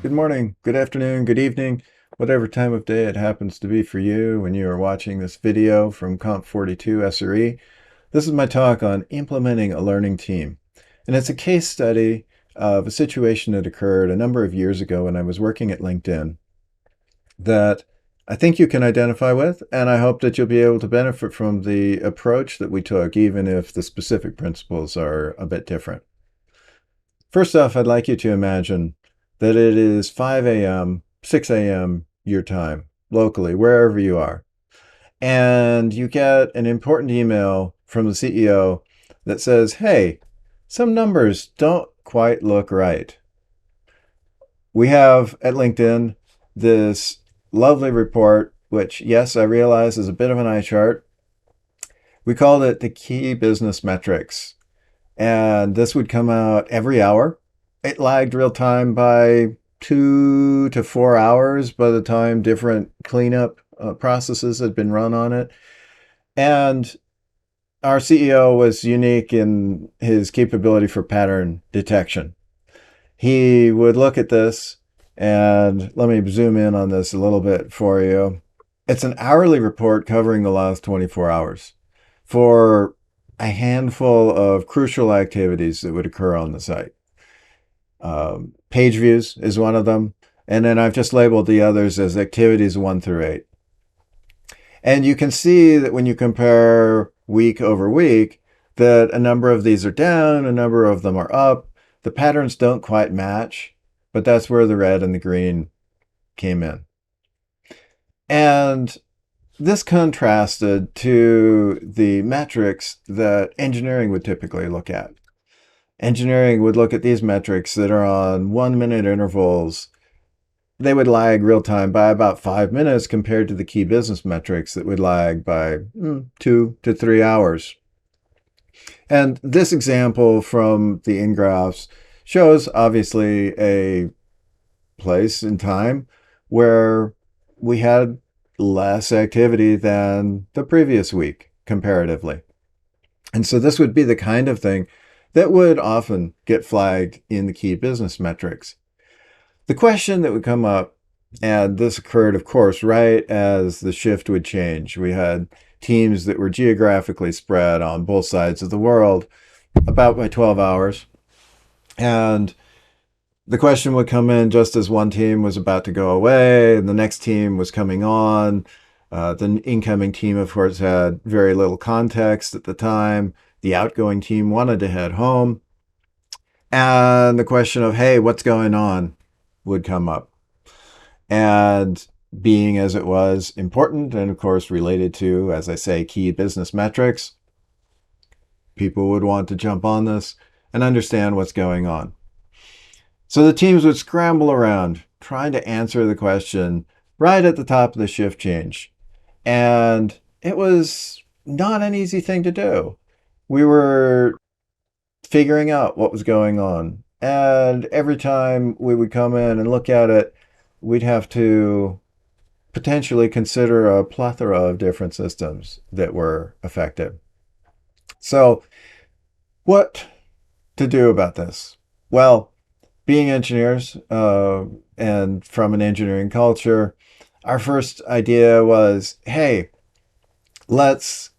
good morning, good afternoon, good evening, whatever time of day it happens to be for you when you are watching this video from Conf42 SRE. This is my talk on implementing a learning team. And it's a case study of a situation that occurred a number of years ago when I was working at LinkedIn that I think you can identify with, and I hope that you'll be able to benefit from the approach that we took, even if the specific principles are a bit different. First off, I'd like you to imagine that it is 5 a.m., 6 a.m. your time, locally, wherever you are. And you get an important email from the CEO that says, hey, some numbers don't quite look right. We have at LinkedIn this lovely report, which, yes, I realize is a bit of an eye chart. We called it the key business metrics. And this would come out every hour. It lagged real time by 2 to 4 hours by the time different cleanup processes had been run on it. And our CEO was unique in his capability for pattern detection. He would look at this, and let me zoom in on this a little bit for you. It's an hourly report covering the last 24 hours for a handful of crucial activities that would occur on the site. Page views is one of them. And then I've just labeled the others as activities 1 through 8. And you can see that when you compare week over week, that a number of these are down, a number of them are up. The patterns don't quite match, but that's where the red and the green came in. And this contrasted to the metrics that engineering would typically look at. Engineering would look at these metrics that are on 1-minute intervals. They would lag real time by about 5 minutes compared to the key business metrics that would lag by 2 to 3 hours. And this example from the in-graphs shows obviously a place in time where we had less activity than the previous week comparatively. And so this would be the kind of thing that would often get flagged in the key business metrics. The question that would come up, and this occurred, of course, right as the shift would change. We had teams that were geographically spread on both sides of the world about by 12 hours. And the question would come in just as one team was about to go away and the next team was coming on. The incoming team, of course, had very little context at the time. The outgoing team wanted to head home. And the question of, hey, what's going on would come up. And being as it was important and, of course, related to, as I say, key business metrics, people would want to jump on this and understand what's going on. So the teams would scramble around trying to answer the question right at the top of the shift change. And it was not an easy thing to do. We were figuring out what was going on. And every time we would come in and look at it, we'd have to potentially consider a plethora of different systems that were affected. So what to do about this? Well, being engineers and from an engineering culture, our first idea was, hey, let's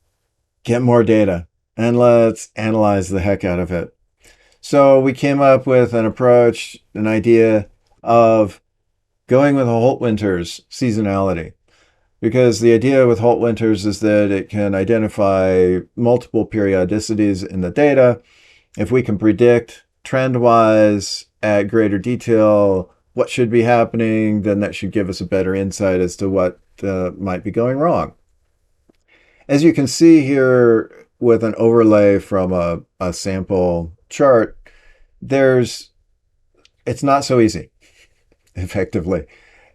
get more data and let's analyze the heck out of it. So we came up with an approach, an idea of going with a Holt-Winters seasonality. Because the idea with Holt-Winters is that it can identify multiple periodicities in the data. If we can predict trend-wise at greater detail what should be happening, then that should give us a better insight as to what might be going wrong. As you can see here with an overlay from a sample chart, it's not so easy, effectively.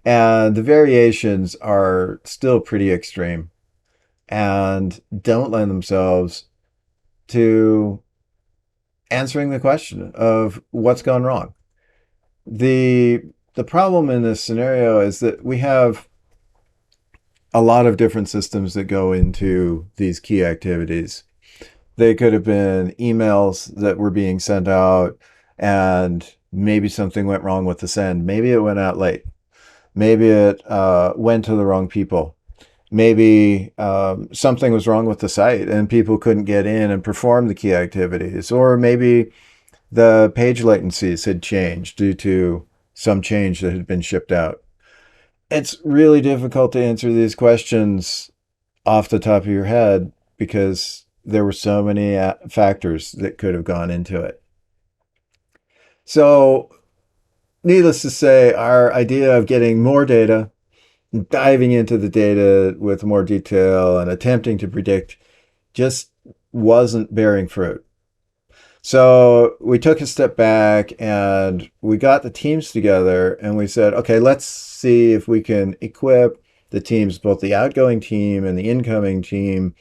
And the variations are still pretty extreme and don't lend themselves to answering the question of what's gone wrong. The problem in this scenario is that we have a lot of different systems that go into these key activities. They could have been emails that were being sent out and Maybe something went wrong with the send. Maybe it went out late. Maybe it went to the wrong people. Maybe something was wrong with the site and people couldn't get in and perform the key activities. Or maybe the page latencies had changed due to some change that had been shipped out. It's really difficult to answer these questions off the top of your head because there were so many factors that could have gone into it. So, needless to say, our idea of getting more data, diving into the data with more detail and attempting to predict just wasn't bearing fruit. So we took a step back and we got the teams together and we said, okay, let's see if we can equip the teams, both the outgoing team and the incoming team,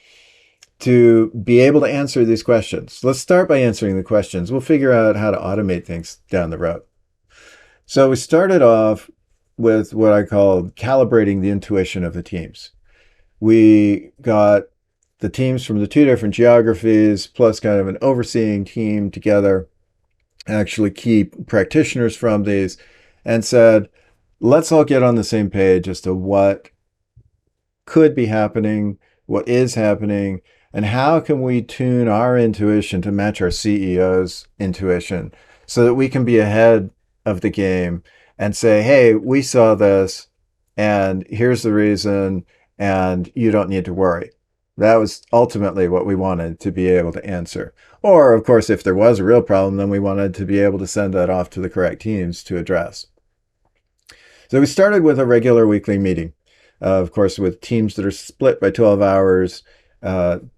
to be able to answer these questions. Let's start by answering the questions. We'll figure out how to automate things down the road. So we started off with what I called calibrating the intuition of the teams. We got the teams from the two different geographies, plus kind of an overseeing team together, actually key practitioners from these, and said, let's all get on the same page as to what could be happening, what is happening, and how can we tune our intuition to match our CEO's intuition so that we can be ahead of the game and say, hey, we saw this, and here's the reason, and you don't need to worry. That was ultimately what we wanted to be able to answer. Or, of course, if there was a real problem, then we wanted to be able to send that off to the correct teams to address. So we started with a regular weekly meeting, of course, with teams that are split by 12 hours.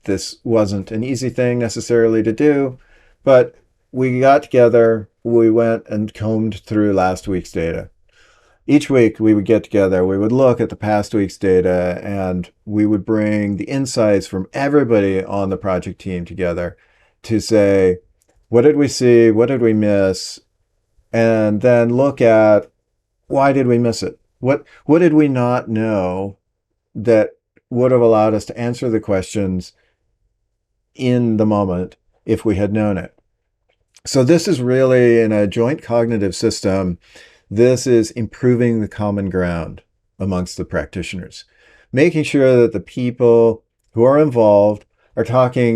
This wasn't an easy thing necessarily to do, but we got together, we went and combed through last week's data. Each week we would get together, we would look at the past week's data, and we would bring the insights from everybody on the project team together to say, what did we see? What did we miss? And then look at, why did we miss it? What did we not know that would have allowed us to answer the questions in the moment if we had known it? So this is really, in a joint cognitive system, this is improving the common ground amongst the practitioners, making sure that the people who are involved are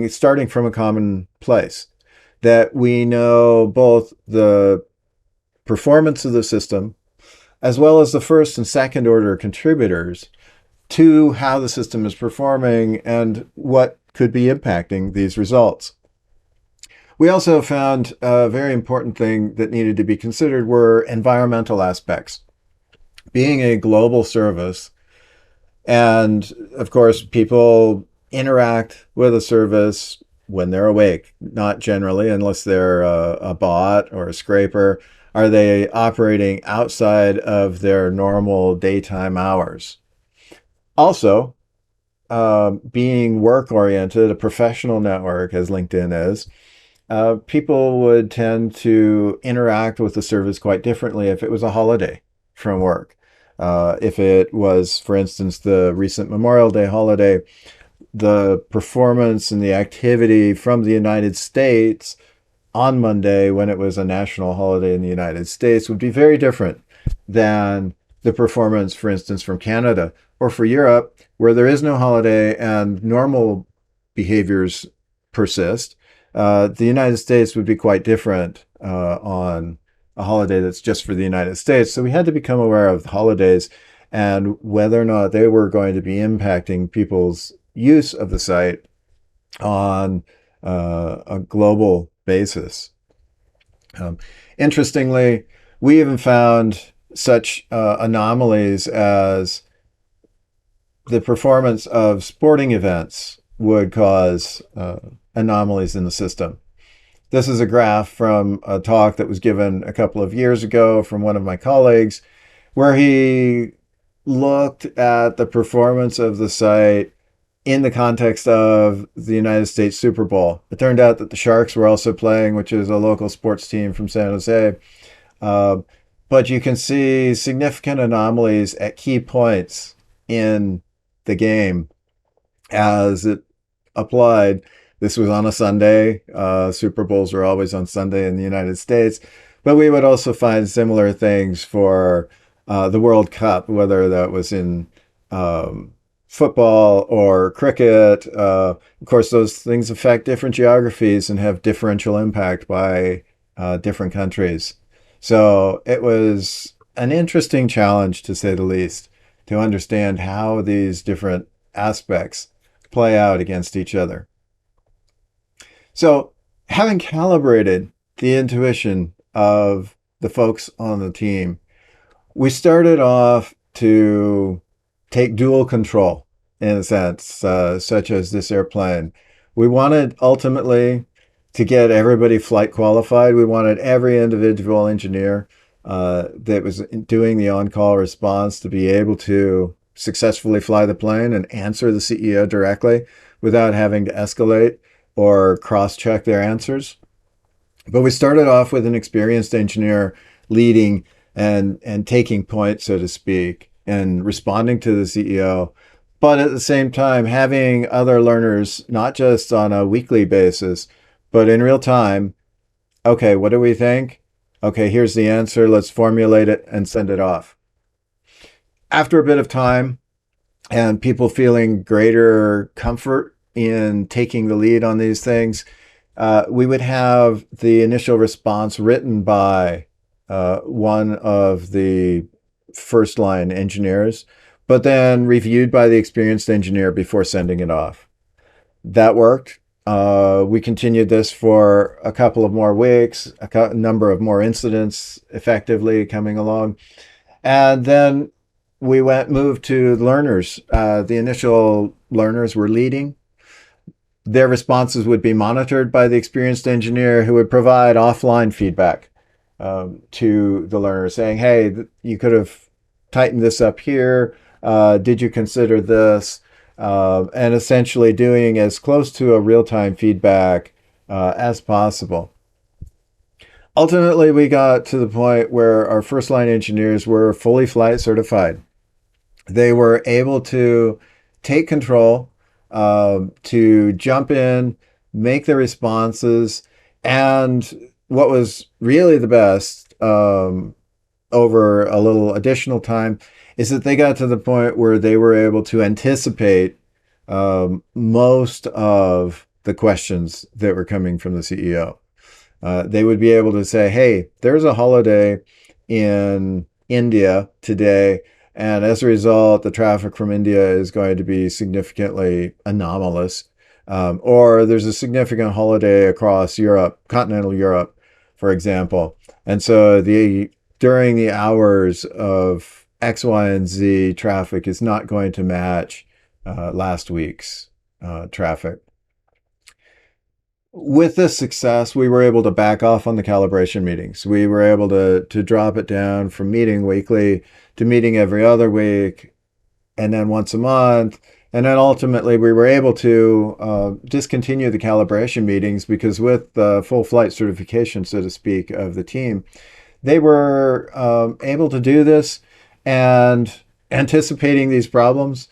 starting from a common place, that we know both the performance of the system as well as the first and second order contributors to how the system is performing and what could be impacting these results. We also found a very important thing that needed to be considered were environmental aspects. Being a global service, and of course, people interact with a service when they're awake, not generally, unless they're a bot or a scraper. Are they operating outside of their normal daytime hours? Also, being work-oriented, a professional network, as LinkedIn is, people would tend to interact with the service quite differently if it was a holiday from work. If it was, for instance, the recent Memorial Day holiday, the performance and the activity from the United States on Monday, when it was a national holiday in the United States, would be very different than the performance, for instance, from Canada or for Europe, where there is no holiday and normal behaviors persist. The United States would be quite different on a holiday that's just for the United States. So we had to become aware of the holidays and whether or not they were going to be impacting people's use of the site on a global basis. Interestingly, we even found such anomalies as the performance of sporting events would cause anomalies in the system. This is a graph from a talk that was given a couple of years ago from one of my colleagues, where he looked at the performance of the site in the context of the United States Super Bowl. It turned out that the Sharks were also playing, which is a local sports team from San Jose. But you can see significant anomalies at key points in the game as it applied. This was on a Sunday. Super Bowls are always on Sunday in the United States. But we would also find similar things for the World Cup, whether that was in um, football or cricket. Of course, those things affect different geographies and have differential impact by different countries. So it was an interesting challenge, to say the least, to understand how these different aspects play out against each other. So, having calibrated the intuition of the folks on the team, we started off to take dual control in a sense, such as this airplane. We wanted ultimately to get everybody flight qualified. We wanted every individual engineer that was doing the on call response to be able to successfully fly the plane and answer the CEO directly without having to escalate or cross check their answers. But we started off with an experienced engineer leading and taking point, so to speak, and responding to the CEO. But at the same time, having other learners, not just on a weekly basis, but in real time. Okay, what do we think? Okay, here's the answer. Let's formulate it and send it off. After a bit of time and people feeling greater comfort in taking the lead on these things, we would have the initial response written by one of the first line engineers, but then reviewed by the experienced engineer before sending it off. That worked. We continued this for a couple of more weeks, a number of more incidents effectively coming along. And then we moved to learners. The initial learners were leading. Their responses would be monitored by the experienced engineer who would provide offline feedback to the learner saying, hey, you could have tightened this up here. Did you consider this? And essentially doing as close to a real-time feedback as possible. Ultimately, we got to the point where our first line engineers were fully flight certified. They were able to take control, to jump in, make the responses, and what was really the best over a little additional time is that they got to the point where they were able to anticipate most of the questions that were coming from the CEO. They would be able to say, hey, there's a holiday in India today, and as a result, the traffic from India is going to be significantly anomalous. Or there's a significant holiday across Europe, continental Europe, for example. And so during the hours of X, Y, and Z, traffic is not going to match last week's traffic. With this success, we were able to back off on the calibration meetings. We were able to drop it down from meeting weekly to meeting every other week, and then once a month. And then ultimately, we were able to discontinue the calibration meetings because with the full flight certification, so to speak, of the team, they were able to do this, and anticipating these problems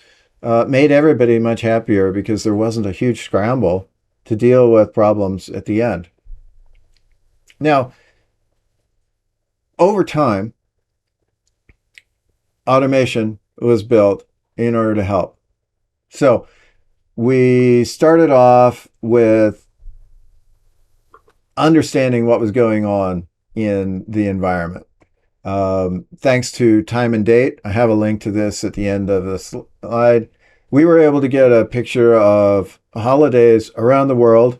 made everybody much happier because there wasn't a huge scramble to deal with problems at the end. Now, over time, automation was built in order to help. So we started off with understanding what was going on in the environment. Thanks to time and date, I have a link to this at the end of the slide. We were able to get a picture of holidays around the world.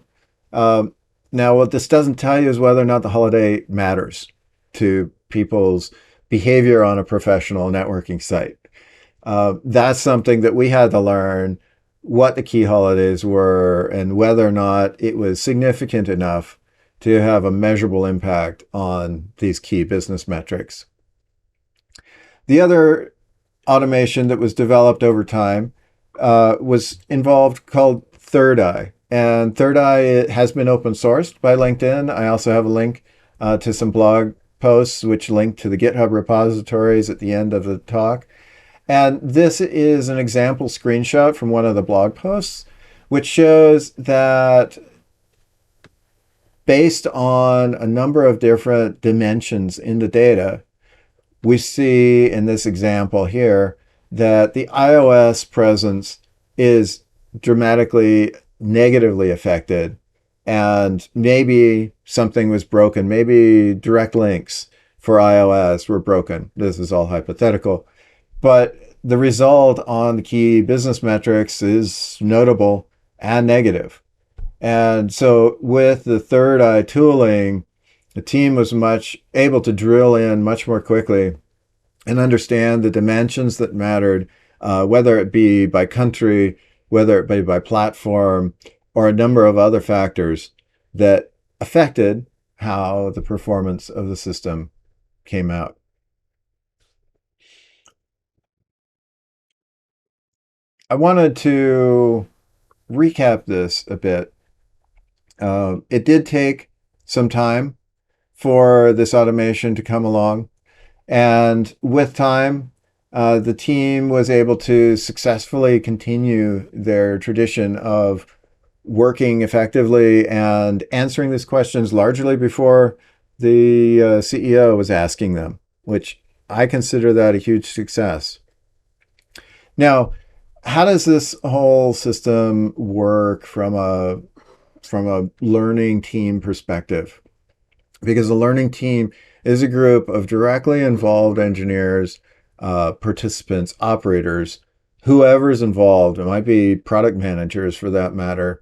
Now, what this doesn't tell you is whether or not the holiday matters to people's behavior on a professional networking site. That's something that we had to learn, what the key holidays were and whether or not it was significant enough to have a measurable impact on these key business metrics. The other automation that was developed over time was involved called Third Eye. And Third Eye has been open sourced by LinkedIn. I also have a link to some blog posts which link to the GitHub repositories at the end of the talk. And this is an example screenshot from one of the blog posts, which shows that based on a number of different dimensions in the data, we see in this example here that the iOS presence is dramatically negatively affected, and maybe something was broken. Maybe direct links for iOS were broken. This is all hypothetical, but the result on the key business metrics is notable and negative. And so with the third eye tooling, the team was much able to drill in much more quickly and understand the dimensions that mattered, whether it be by country, whether it be by platform, or a number of other factors that affected how the performance of the system came out. I wanted to recap this a bit. It did take some time for this automation to come along. And with time, the team was able to successfully continue their tradition of working effectively and answering these questions largely before the CEO was asking them, which I consider that a huge success. Now, how does this whole system work from a learning team perspective? Because a learning team is a group of directly involved engineers, participants, operators, whoever's involved. It might be product managers for that matter,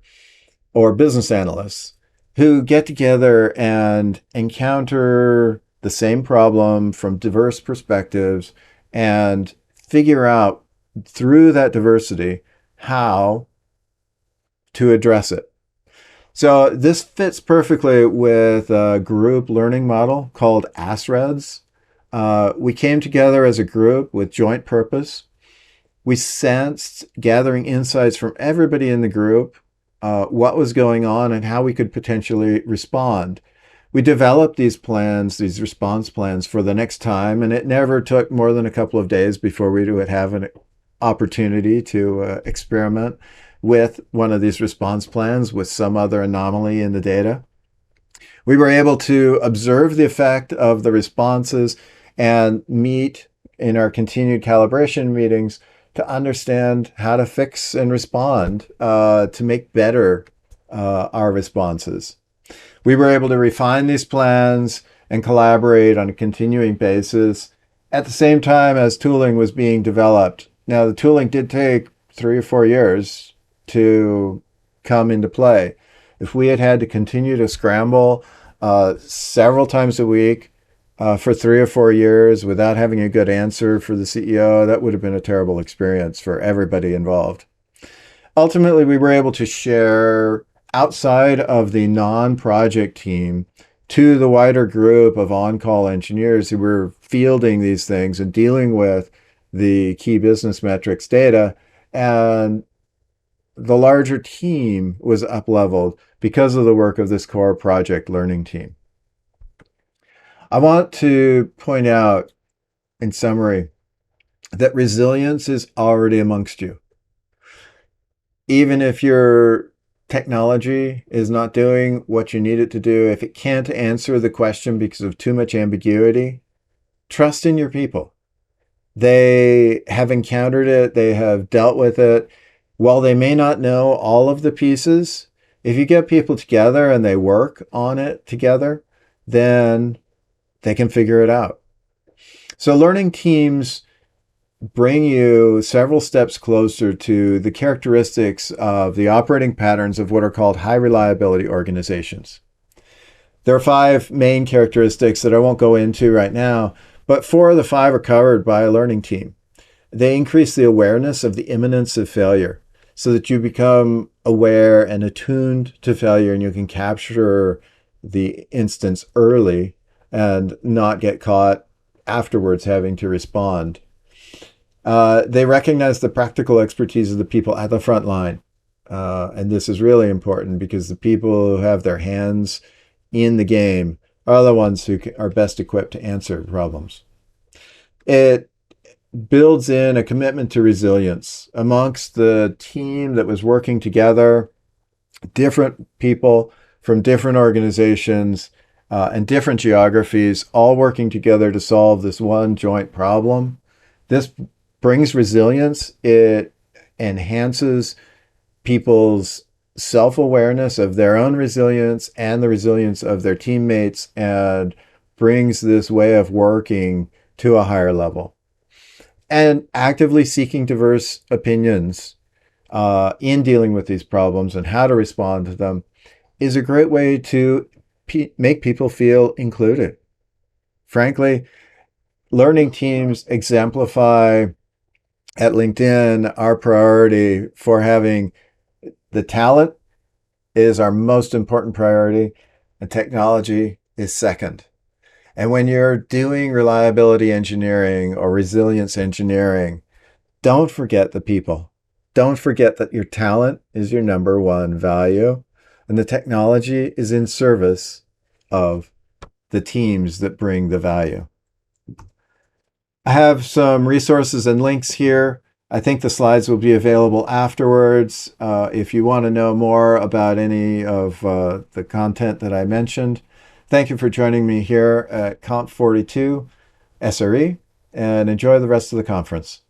or business analysts who get together and encounter the same problem from diverse perspectives and figure out through that diversity how to address it. So this fits perfectly with a group learning model called SREs. We came together as a group with joint purpose. We sensed, gathering insights from everybody in the group, what was going on and how we could potentially respond. We developed these plans, these response plans for the next time, and it never took more than a couple of days before we would have an opportunity to experiment with one of these response plans with some other anomaly in the data. We were able to observe the effect of the responses and meet in our continued calibration meetings to understand how to fix and respond to make better our responses. We were able to refine these plans and collaborate on a continuing basis at the same time as tooling was being developed. Now, the tooling did take 3 or 4 years to come into play. If we had had to continue to scramble several times a week for 3 or 4 years without having a good answer for the CEO, that would have been a terrible experience for everybody involved. Ultimately, we were able to share outside of the non-project team to the wider group of on-call engineers who were fielding these things and dealing with the key business metrics data. And the larger team was up-leveled because of the work of this core project learning team. I want to point out, in summary, that resilience is already amongst you. Even if your technology is not doing what you need it to do, if it can't answer the question because of too much ambiguity, trust in your people. They have encountered it, they have dealt with it. While they may not know all of the pieces, if you get people together and they work on it together, then they can figure it out. So learning teams bring you several steps closer to the characteristics of the operating patterns of what are called high reliability organizations. There are 5 main characteristics that I won't go into right now, but 4 of the 5 are covered by a learning team. They increase the awareness of the imminence of failure so that you become aware and attuned to failure and you can capture the instance early and not get caught afterwards having to respond. They recognize the practical expertise of the people at the front line. And this is really important because the people who have their hands in the game are the ones who are best equipped to answer problems. It builds in a commitment to resilience amongst the team that was working together, different people from different organizations and different geographies, all working together to solve this one joint problem. This brings resilience. It enhances people's self-awareness of their own resilience and the resilience of their teammates, and brings this way of working to a higher level. And actively seeking diverse opinions in dealing with these problems and how to respond to them is a great way to make people feel included. Frankly, learning teams exemplify at LinkedIn our priority for having the talent is our most important priority, and technology is second. And when you're doing reliability engineering or resilience engineering, don't forget the people. Don't forget that your talent is your number one value, and the technology is in service of the teams that bring the value. I have some resources and links here. I think the slides will be available afterwards if you want to know more about any of the content that I mentioned. Thank you for joining me here at Conf42 SRE, and enjoy the rest of the conference.